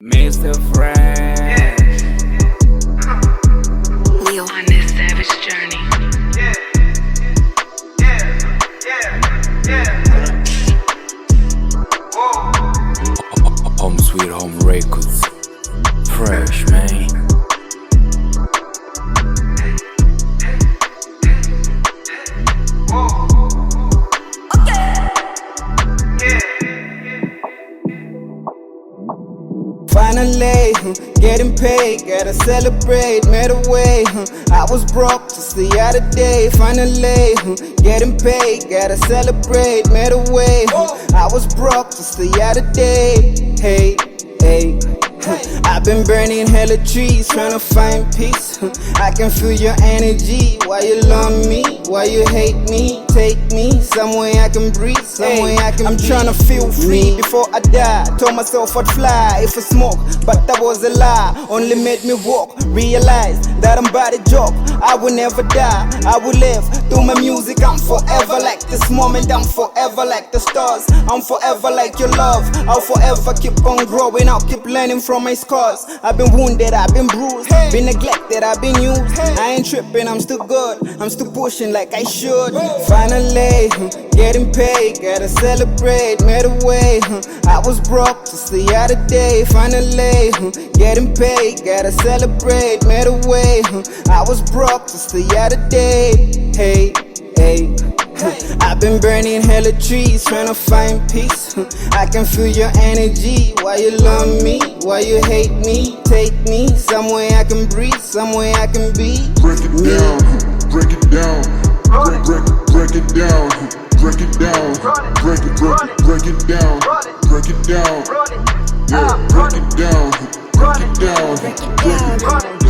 Mr. Fresh. Leo on this savage journey. Home Sweet Home Records. Fresh, man. Finally, getting paid, gotta celebrate, made a way. I was broke just the other day. Finally, getting paid, gotta celebrate, made a way. I was broke just the other day. Hey, hey. I've been burning hella trees, trying to find peace. I can feel your energy. Why you love me? Why you hate me? Take me somewhere I can breathe, somewhere I can. I'm trying to feel free before I die. Told myself I'd fly if I smoke, but that was a lie. Only made me walk. Realize that I'm by the job. I will never die. I will live through my music. I'm forever like this moment. I'm forever like the stars. I'm forever like your love. I'll forever keep on growing. I'll keep learning from my scars. I've been wounded, I've been bruised, been neglected, I've been used. I ain't tripping, I'm still good, I'm still pushing like I should. Finally, getting paid, gotta celebrate, made a way. I was broke just the other day. Finally, getting paid, gotta celebrate, made a way. I was broke just the other day. Hey, hey. I've been burning hella trees, trying to find peace. I can feel your energy. Why you love me? Why you hate me? Take me somewhere I can breathe, somewhere I can be. Break it down, break it down, break it down, break it down, break it down, break it down, break it down, yeah, break it down, break it down, break it down.